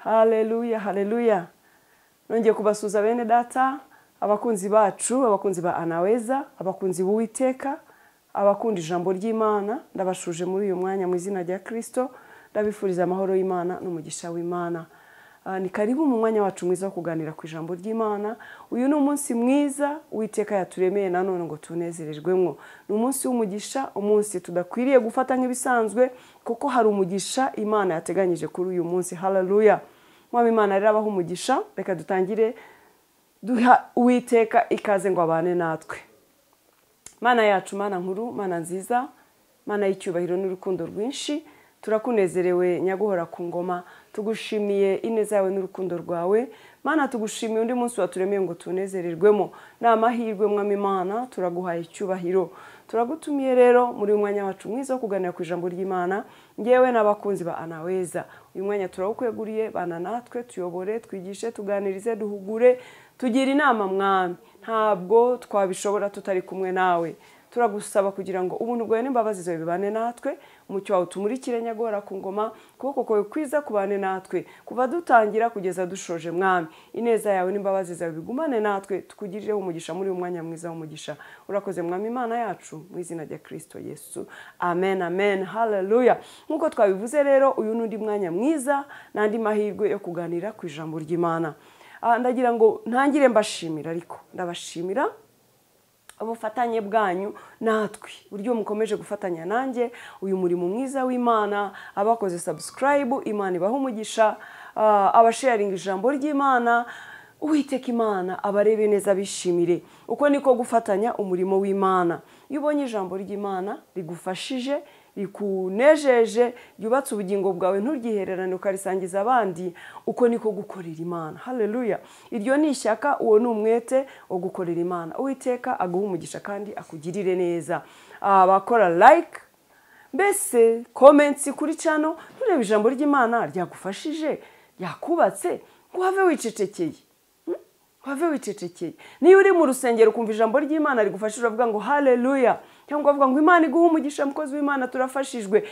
Haleluya, haleluya. Nongeye kubasuza bene data, abakunzi bacu, abakunzi ba Anaweza, abakunzi b'Uwiteka, abakunda ijambo ry'Imana, ndabashuje muri uyu mwanya mu izina rya Kristo, ndabifuriza amahoro y'Imana n'umugisha w'Imana. Ni karibu mu mwanya wacu mwiza wo kuganira ku ijambo ry'Imana. Uyu ni umunsi mwiza Uwiteka yaturemeye nanone ngo tunezererwemo. Ni umunsi w'umugisha, umunsi tudakwiriye gufata nk'ibisanzwe kuko hari umugisha Imana yateganyije kuri uyu munsi. Haleluya. Mwami Imana rero abaho umugisha, reka dutangire duha Uwiteka ikaze ngo abane natwe. Mana yacu, Mana nkuru, Mana nziza, Mana y'icyubahiro n'urukundo rwinshi, turakunezerewe nyaguhora ku ngoma, tugushimiye ineza yawe n'urukundo rwawe. Mana tugushimiye undi munsi waturemeye ngo tunezererwemo. Ni amahirwe Mwami Imana, turaguhaye icyubahiro. Turagutumiye rero muri umwanya wacu mwiza wo kuganira ku ijambo ry'Imana, ngewe n'abakunzi ba Anaweza. Uyu mwanya turawukweguriye, bana natwe, tuyobore, twigishe, tuganirize, duhugure, tugira inama Mwami. Ntabwo twabishobora tutari kumwe nawe. Turagusaba kugira ngo ubuntu bwawe n'imbabazi zawe bibane natwe, umucyo wawe tumurikire nyagora ku ngoma, kuboko kwawe kwiza kubane natwe kuva dutangira kugeza dushoje Mwami. Ineza yawe n'imbabazi zawe bigumane natwe, tukugirireho umugisha muri uyu mwanya mwiza w'umugisha. Urakoze Mwami Imana yacu mu izina rya Kristo Yesu. Amen, amen. Haleluya. Nkuko twabivuze rero, uyu n'undi mwanya mwiza n'andi mahirwe yo kuganira ku ijambo ry'Imana. Ndagira ngo ntangire mbashimira, ariko ndabashimira ubufatanye bwanyu natwe, buryo mukomeje gufatanya nanjye uyu murimo mwiza w'Imana. Abakoze subscribe, Imana ibaha umugisha, abasharinga ijambo ry'Imana, Uwiteka Imana abarebe neza bishimire. Uko niko gufatanya umurimo w'Imana. Iyo ubonye ijambo ry'Imana rigufashije, rikunejeje, yubatse ubugingo bwawe nturyihererane ukarisangiza abandi, uko niko gukorera Imana. Haleluya. Iryo ni ishyaka, uwo ni umwete wo gukorera Imana. Uwiteka aguha umugisha kandi akugirire neza. Bakora like, mbese comments kuri channel, nureba ijambo ry'Imana ryagufashije, yakubatse, ngo have wicecekeye. Have wicecekeye. Niyo uri mu rusengero kumva ijambo ry'Imana rigufashije, uravuga ngo haleluya, cyangwa uvuga ngo Imana iguha umugisha mukozi w'Imana, turafashijwe.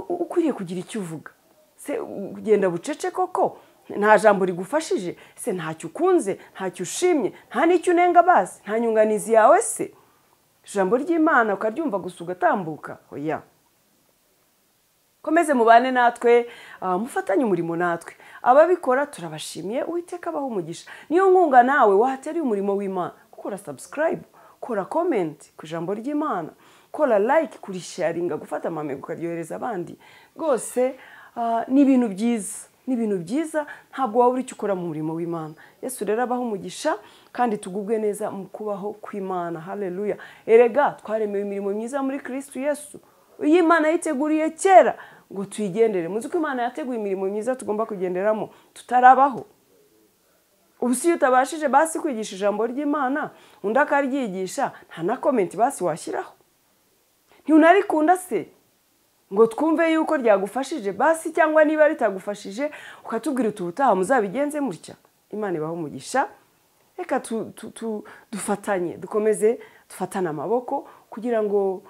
Ukwiriye kugira icyo uvuga. Se ugenda bucece koko, nta jambo rigufashije, se ntacyo ukunze, ntacyo ushimye, nta n'icyo unenga basi, nta nyunganizi yawe se. Ijambo ry'Imana ukaryumva gusa ugatambuka. Oya. Komeze mubane natwe, mufatanye umurimo natwe. Ababikora turabashimiye, Uwiteka abaha umugisha. Niyo nkunga nawe wahatera umurimo w'Imana, gukora subscribe, kora comment ku ijambo ry'Imana, kora like, kuri sharinga, gufata amamego ukaryohereza abandi. Rwose ni ibintu byiza, ni ibintu byiza, ntabwo wabura icyo ukora mu murimo w'Imana. Yesu rero abaha umugisha kandi tugubwe neza mu kubaho kw'Imana. Haleluya. Erega twaremewe imirimo myiza muri Kristo Yesu, iyi Imana yiteguriye kera ngo tuyigendere. Muzi ko Imana yateguye imirimo myiza tugomba kugenderamo tutarabaho. Ubu si utabashije basi kwigisha ijambo ry'Imana, undi akaryigisha, nta na comment basi washyiraho. Ntunarikunda se ngo twumve yuko ryagufashije basi, cyangwa niba ritagufashije ukatubwira ubutaha muzabigenze mutya. Imana ibaha umugisha. Reka dufatanye, dukomeze dufatana amaboko kugira ngo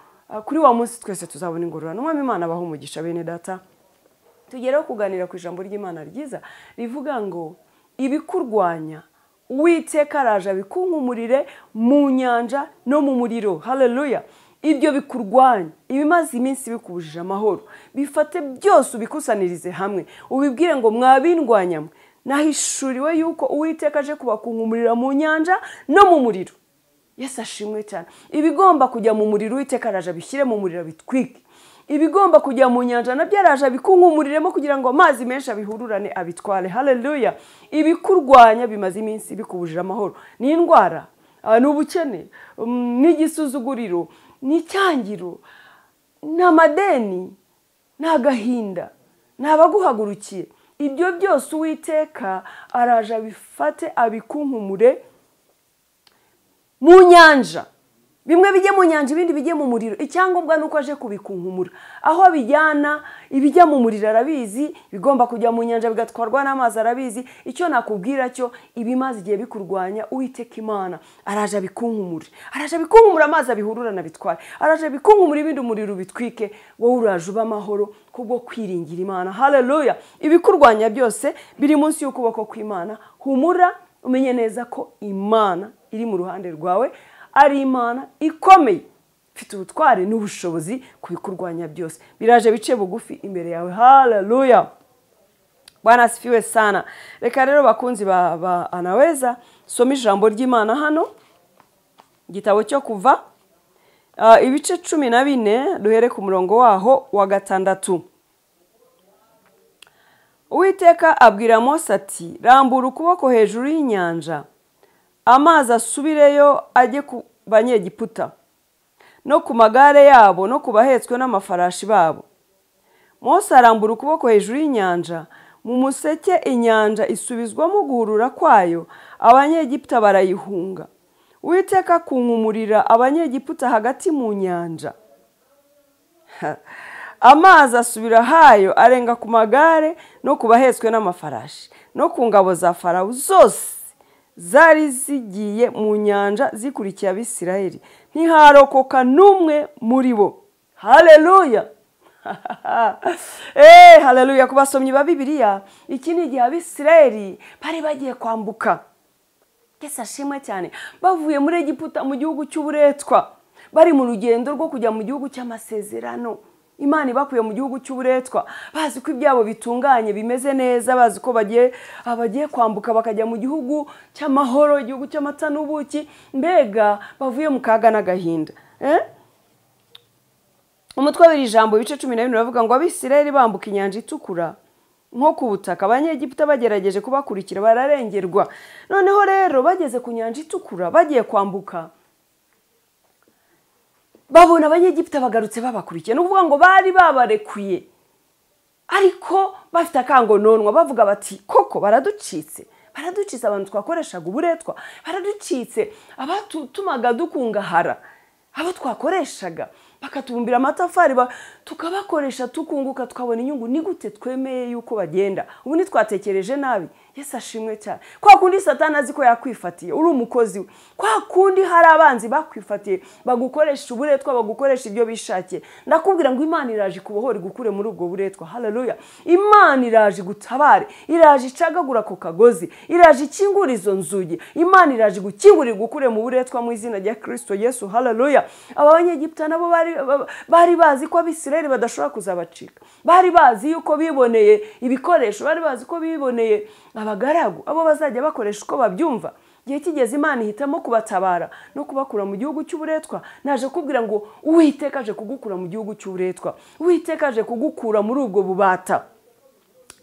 kuri wa munsi twese tuzabona ingororano. Mwami Imana abaha umugisha bene data. Tugereho kuganira ku ijambo ry'Imana ryiza rivuga ngo ibikurwanya Uwiteka araje abikunkumurire mu nyanja no mu muriro. Haleluya. Ibyo bikurwanya, ibimaze iminsi bikubujije amahoro, bifate byose ubikusanirize hamwe, ubibwire ngo mwabindwanyamwe, nahishuriwe yuko Uwiteka aje kubakunkumurira mu nyanja no mu muriro. Yesu ashimwe cyane. Ibigomba kujya mu muriro Uwiteka araje abishyire mu muriro bitwike. Ibigomba kujya mu nyanja nabyo araje abikunkumuremo kugira ngo amazi menshi abihururane abitware. Haleluya. Ibikurwanya bimaze iminsi bikubujije amahoro, ni indwara, ni ubukene, ni igisuzuguriro, ni icyangiro, ni amadeni, ni agahinda, ni abaguhagurukiye. Ibyo byose Uwiteka araje abifate abikunkumure mu nyanja bimwe bijye mu nyanja ibindi bijye mu muriro. Icyangombwa nuko aje kubikunkumura. Aho bijyana ibijya mu muriro arabizi, bigomba kujya mu nyanja bigatwarwa n'amazi arabizi. Icyo nakubwira cyo ibimaze igihe bikurwanya, Uwiteka Imana araje abikunkumure. Araje abikunkumura, amazi abihururana bitware. Araje abikunkumura ibindi umuriro bitwike. Wowe uraje uba amahoro kubwo kwiringira Imana. Haleluya. Ibikurwanya byose biri munsi y'ukuboko kw'Imana. Humura, umenye neza ko Imana iri mu ruhande rwawe, ari Imana ikomeye, ifite ubutware n'ubushobozi kubikurwanya byose. Biraje bice bugufi imbere yawe. Haleluya. Bwana asifiwe sana. Reka rero bakunzi ba Anaweza, soma ijambo ry'Imana hano, igitabo cyo Kuva, ibice 14, duhere ku murongo waho wa 6. Uwiteka abwira Mose ati, rambura ukuboko hejuru y'inyanja, amazi asubireyo ajye ku Banyegiputa no ku magare yabo no ku bahetswe n'amafarashi babo. Mose arambura ukuboko hejuru y'inyanja, mu museke inyanja isubizwamo guhurura kwayo, Abanyegiputa barayihunga. Uwiteka kunkumurira Abanyegiputa hagati mu nyanja. Amazi asubira hayo arenga ku magare no ku bahetswe n'amafarashi no ku ngabo za Farawo zose zari zigiye mu nyanja zikurikiye Abisirayeli, ntiharokoka n'umwe muri bo. Haleluya. Haleluya. Ku basomyi ba Bibiliya, iki ni igihe Abisirayeli bari bagiye kwambuka. Yesu ashimwe cyane. Bavuye muri Egiputa mu gihugu cy'uburetwa, bari mu rugendo rwo kujya mu gihugu cy'amasezerano. Imana ibakuye mu gihugu cy'uburetwa, bazi ko ibyabo bitunganye bimeze neza, bazi ko bagiye kwambuka bakajya mu gihugu cy'amahoro, igihugu cy'amata n'ubuki. Mbega bavuye mu kaga n'agahinda. Umutwe w'iri jambo ibice 14 bavuga ngo Abisirayeli bambuka inyanja itukura nko ku butaka, Abanyegiputa bagerageje kubakurikira bararengerwa. Noneho rero bageze ku nyanja itukura bagiye kwambuka, babona Abanyegiputa bagarutse babakurikiye. Nukuvuga ngo bari babarekuye, ariko bafite akangononwa bavuga bati, koko baraducitse abantu twakoreshaga uburetwa, baraducitse abatumaga dukungahara, abo twakoreshaga bakatubumbira amatafari tukabakoresha tukunguka tukabona inyungu. Ni gute twemeye yuko bagenda? Ubu ntitwatekereje nabi. Yesu ashimwe cyane. Kwa kundi Satani azi ko yakwifatiye uri umukozi we, kwa kundi hari abanzi bakwifatiye bagukoresha uburetwa, bagukoresha ibyo bishakiye. Ndakubwira ngo Imana iraje kubohora igukure muri ubwo buretwa. Haleluya. Imana iraje gutabare, iraje icagagura ku kagozi, iraje ikingura izo nzugi. Imana iraje gukingurira igukure mu buretwa mu izina rya Kristo Yesu. Haleluya. Abanyegiputa nabo bari bazi ko Abisirayeli badashobora kuzabacika. Bari bazi yuko biboneye ibikoresho, bari bazi ko biboneye abagaragu abo bazajya bakoresha uko babyumva. Gihe kigeze Imana ihitamo kubatabara no kubakura mu gihugu cy'uburetwa. Naje kubwira ngo Uwiteka aje kugukura mu gihugu cy'uburetwa, Uwiteka aje kugukura muri ubwo bubata.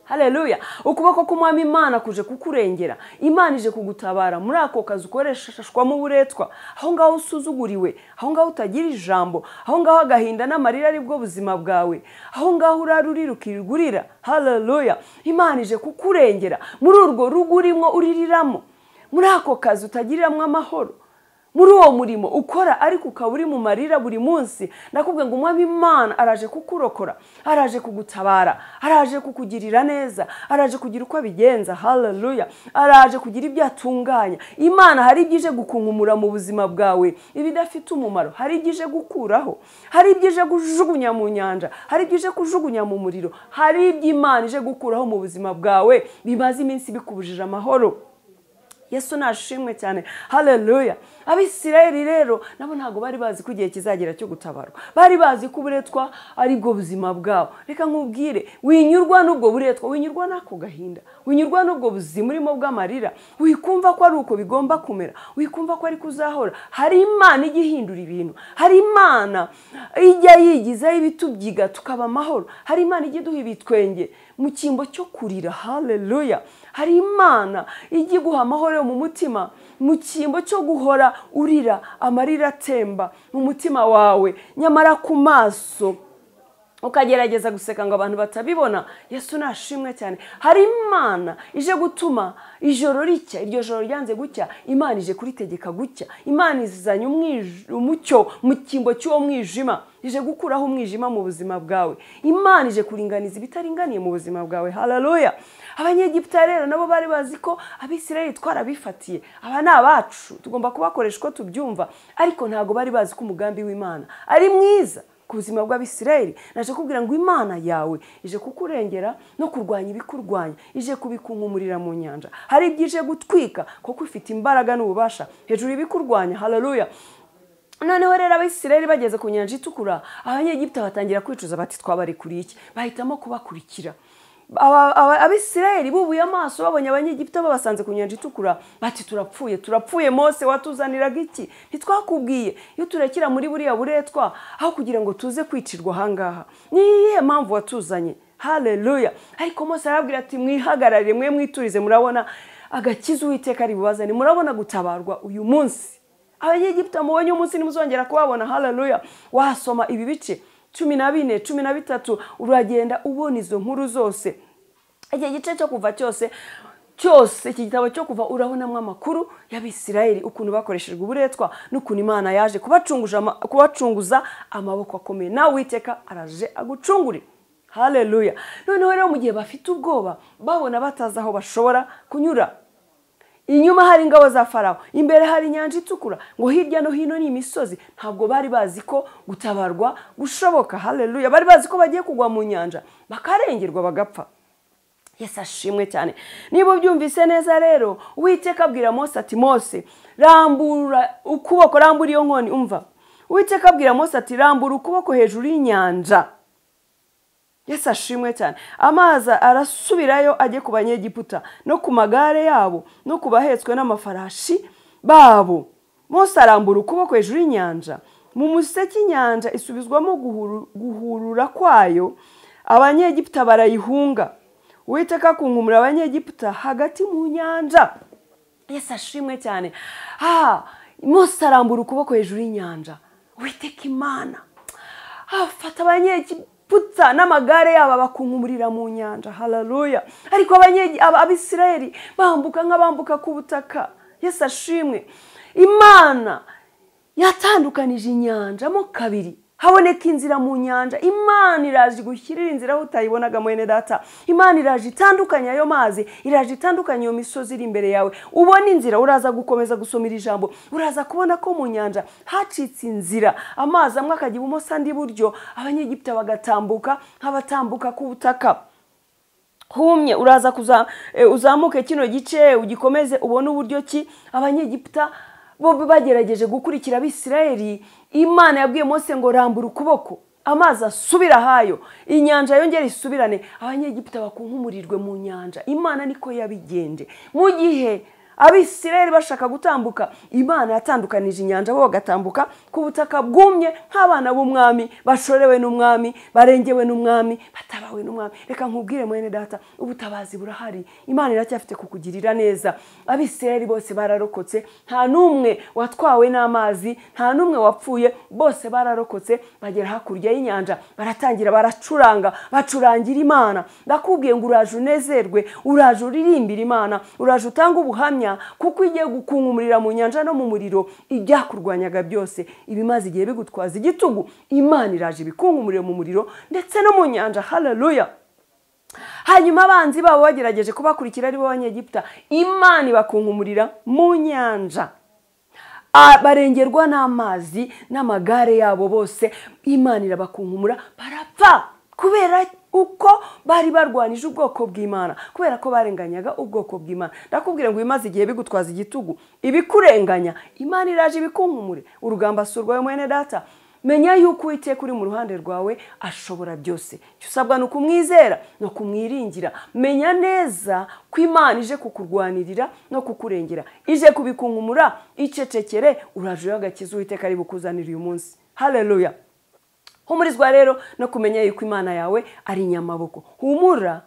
Haleluya. Ukuboko k'Umwami Imana kuje kukurengera. Imana ije kugutabara muri ako kazi ukoreshashwa mu buretwa, aho ngaho usuzuguriwe, aho ngaho utagira ijambo, aho ngaho agahinda n'amarira ari bwo buzima bwawe, aho ngaho urarukirigurira. Haleluya. Imana ije kukurengera muri urwo rugo urimo uririramo, muri ako kazi utagiriramo amahoro, muri uwo murimo ukora ariko ukaba uri mu marira buri munsi. Ndakubwira ngo Umwami Imana araje kukurokora, araje kugutabara, araje kukugirira neza, araje kugira uko abigenza. Haleluya. Araje kugira ibyo atunganya. Imana hari ibyo ije gukunkumura mu buzima bwawe ibidafite umumaro, hari ibyo ije gukuraho, hari ibyo ije kujugunya mu nyanja, hari ibyo ije kujugunya mu muriro, hari ibyo Imana ije gukuraho mu buzima bwawe bimaze iminsi bikubujije amahoro. Yesu nashimwe cyane. Haleluya. Abisirayeli rero nabo ntago bari bazi ko igihe kizagera cyo gutabarwa. Bari bazi ko uburetwa ari bwo buzima bwabo. Reka nkubwire, winyurwa n'ubwo buretwa, winyurwa n'ako gahinda, winyurwa n'ubwo buzima urimo bw'amarira, wikumva ko ari uko bigomba kumera, wikumva ko ari kuzahora. Hari Imana ijya ihindura ibintu, hari Imana ijya yigizaho ibitubyiga tukaba amahoro, hari Imana ijya iduha ibitwenge mu cyimbo cyo kurira. Haleluya. Hari Imana ijya iguha amahoro mu mutima mu cyimbo cyo guhora urira amarira atemba mu mutima wawe, nyamara ku maso ukagerageza guseka ngo abantu batabibona. Yesu nashimwe cyane. Hari Imana ije gutuma ijoro ricya, iryo joro ryanze gucya, Imana ije kuritegeka gucya. Imana izanye umucyo mu kimbo cy'uwo mwijima, ije gukuraho umwijima mu buzima bwawe. Imana ije kuringaniza ibitaringaniye mu buzima bwawe. Haleluya. Abanyegiputa rero nabo bari bazi ko Abisirayeli twarabifatiye, aba ni abacu, tugomba kubakoresha uko tubyumva, ariko ntago bari bazi ko umugambi w'Imana ari mwiza ku buzima bw'Abisirayeli. Naje kubwira ngo Imana yawe ije kukurengera no kurwanya ibikurwanya, ije kubikunkumurira mu nyanja. Hari ibyije gutwika kuko ifite imbaraga n'ububasha hejuru ibikurwanya. Haleluya. Noneho rero Abisirayeli bageze ku nyanja itukura, Abanyegiputa batangira kwicuza bati twabarekuriye iki? Bahitamo kubakurikira. Abisirayeli bubuye amaso babonye Abanyegiputa babasanze ku nyanja itukura bati turapfuye, Mose watuzaniraga iki? Ntitwakubwiye iyo turekera muri buriya buretwa aho kugira ngo tuze kwicirwa ahangaha? Ni iyihe mpamvu watuzanye? Haleluya. Ariko Mose arababwira ati mwihagararire, mwe mwiturize, murabona agakiza Uwiteka ari bubazane, murabona gutabarwa uyu munsi. Abanyegiputa mubonye umunsi nimuzongera kubabona. Haleluya. Wasoma ibi bice 14, 13 uragenda ubona izo nkuru zose. Iki gice cyo kuva cyose iki gitabo cyo kuva urabonamo amakuru y'Abisirayeli, ukuntu bakoreshejwe uburetwa n'ukuntu Imana yaje kubacunguza amaboko akomeye. Nawe Uwiteka araje agucungure. Haleluya. Noneho rero mu gihe bafite ubwoba, babona batazi aho bashobora kunyura, inyuma hari ingabo za Farawo, imbere hari inyanja itukura, ngo hirya no hino ni imisozi, ntabwo bari bazi ko gutabarwa gushoboka. Haleluya. Bari bazi ko bagiye kugwa mu nyanja bakarengerwa bagapfa. Yesu ashimwe cyane. Niba ubyumvise neza rero, Uwiteka abwira Mose ati Mose, rambura ukuboko, rambura iyo nkoni. Umva, Uwiteka abwira Mose ati rambura ukuboko hejuru y'inyanja. Yesu ashimwe cyane. Amazi arasubirayo ajye ku Banyegiputa no ku magare yabo no ku bahetswe n'amafarashi babo. Mose arambura ukuboko hejuru y'inyanja, mu museke inyanja isubizwamo guhurura kwayo, Abanyegiputa barayihunga. Uwiteka kunkumura Abanyegiputa hagati mu nyanja. Yesu ashimwe cyane. Mose arambura ukuboko hejuru y'inyanja, Uwiteka Imana afata Abanyegiputa n'amagare yabo bakunkumurira mu nyanja. Haleluya. Ariko Abisirayeli bambuka nk'abambuka ku butaka. Yesu ashimwe. Imana yatandukanije inyanja mo kabiri, haboneka inzira mu nyanja. Imana iraje gushyirira inzira aho utayibonaga mwene data. Imana iraje itandukanya ayo mazi, iraje itandukanya iyo misozi iri imbere yawe. Ubona inzira, uraza gukomeza gusomera ijambo, uraza kubona ko mu nyanja hacitse inzira, amazi amwe akajya ibumoso andi iburyo, Abanyegiputa bagatambuka nk'abatambuka ku butaka humye. Uraza uzamuke kino gice ugikomeze ubone uburyo ki Abanyegiputa bo bagerageje gukurikira Abisirayeli. Imana yabwiye Mose ngo rambura ukuboko, amazi asubira hayo, inyanja yongera isubirane, Abanyegiputa bakunkumurirwe mu nyanja. Imana niko yabigenje. Mu gihe Abisirayeli bashaka gutambuka, Imana yatandukanije inyanja, bo bagatambuka ku butaka bwumye nk'abana b'umwami, bashorewe n'umwami, barengewe n'umwami, batabawe n'umwami. Reka nkubwire mwene data, ubutabazi burahari. Imana iracyafite kukugirira neza. Abisirayeli bose bararokotse, nta numwe watwawe n'amazi, nta numwe wapfuye, bose bararokotse. Bagera hakurya y'inyanja, baratangira baracuranga, bacurangira Imana. Ndakubwiye ngo uraje unezerwe, uraje uririmbira Imana, uraje utanga ubuhamya, kuko igiye gukunkumurira mu nyanja no mu muriro ibyakurwanyaga byose, ibimaze igihe bigutwaza igitugu. Imana iraje ibikunkumurira mu muriro ndetse no mu nyanja. Haleluya. Hanyuma abanzi babo bagerageje kubakurikira ari bo Abanyegiputa, Imana ibakunkumurira mu nyanja, barengerwa n'amazi n'amagare yabo bose. Imana irabakunkumura barapfa, kubera uko bari barwanije ubwoko bw'Imana, kubera ko barenganyaga ubwoko bw'Imana. Ndakubwira ngo bimaze igihe bigutwaza igitugu, ibikurenganya, Imana iraje ibikunkumure. Urugamba surwaye mwene data. Menya yuko Uwiteka uri mu ruhande rwawe, ashobora byose. Icyo usabwa ni ukumwizera no kumwiringira. Menya neza ko Imana ije kukurwanirira no kukurengera, ije kubikunkumura. Icecekere, uraje agakiza Uwiteka ari bukuzanira uyu munsi. Haleluya. Humurizwa rero no kumenya yuko Imana yawe ari inyamaboko. Humura,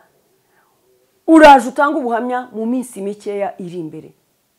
uraje utanga ubuhamya mu minsi mikeya iri imbere.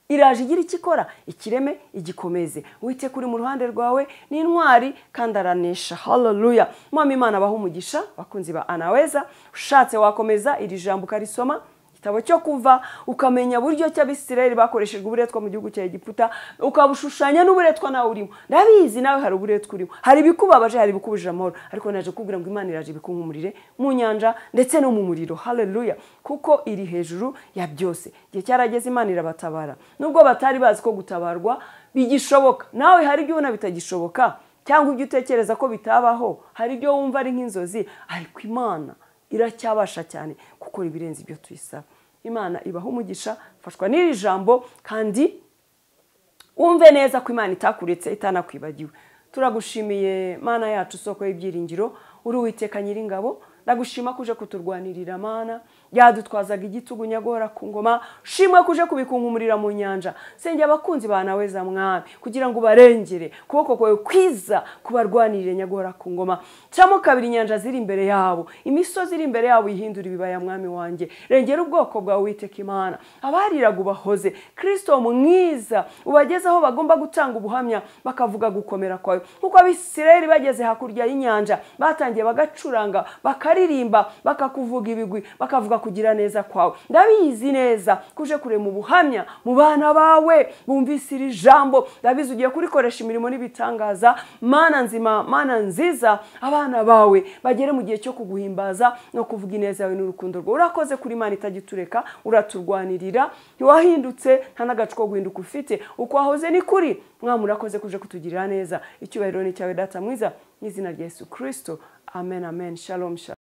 iraje igira icyo ikora, ikireme igikomeze. Uwiteka uri mu ruhande rwawe ni intwari kandi aranesha. Haleluya. Mwami Imana abaha umugisha bakunzi ba Anaweza. Ushatse wakomeza iri jambo ukarisoma igitabo cyo Kuva, ukamenya buryo cy'Abisirayeli bakoreshejwe uburetwa mu gihugu cya Egiputa, ukabushushanya n'uburetwa nawe urimo. Ndabizi nawe hari uburetwa urimo, hari ibikubabaje, hari ibikubuje amahoro, ariko naje kubwira ngo Imana iraje ibikunkumurire mu nyanja ndetse no mu muriro. Haleluya. Kuko iri hejuru ya byose. Igihe cyarageze Imana irabatabara, nubwo batari bazi ko gutabarwa bigishoboka. Nawe hari ibyo ubona bitagishoboka cyangwa ibyo utekereza ko bitabaho, hari ibyo wumva ari nk'inzozi, ariko Imana iracyabasha cyane gukora ibirenze ibyo tuyisaba. Imana ibaha umugisha. Fashwa n'iri jambo kandi umve neza ko Imana itakuretse itanakwibagiwe. Turagushimiye Mana yacu, soko y'ibyiringiro, uri Uwiteka Nyiringabo. Ndagushima kuje kuturwanirira Mana, yadutwazaga igitugu nyagora ku ngoma. Shimwe kuje kubikunkumurira mu nyanja. Senge abakunzi ba Anaweza Mwami, kugira ngo barengere kuboko kwawe kwiza kubarwanirire nyagora ku ngoma. Cyamo kabiri inyanja ziri imbere yabo, imisozi iri imbere yabo ihindura ibibaya Mwami wanjye. Rengera ubwoko bwawe Uwiteka Imana, abariraga ubahoze. Kristo mwiza, ubageze aho bagomba gutanga ubuhamya bakavuga gukomera kwawe. Nkuko Abisirayeli bageze hakurya y'inyanja batangiye bagacuranga, bakaririmba, bakakuvuga ibigwi, bakavuga kugira neza kwawe. Ndabizi neza kuje kurema ubuhamya mu bana bawe bumvise iri jambo. Ndabizi ugiye kurikoresha imirimo n'ibitangaza. Mana nzima, Mana nziza, abana bawe bagere mu gihe cyo kuguhimbaza no kuvuga ineza yawe n'urukundo rwawe. Urakoze kuri Imana itagitureka, uraturwanirira, ntiwahindutse, nta n'agacu ko guhinduka ufite. Uko wahoze ni kuri. Mwami urakoze kuje kutugirira neza. Icyubahiro ni cyawe Data mwiza, mu izina rya Yesu Kristo. Amen, amen. Shalom, shalom.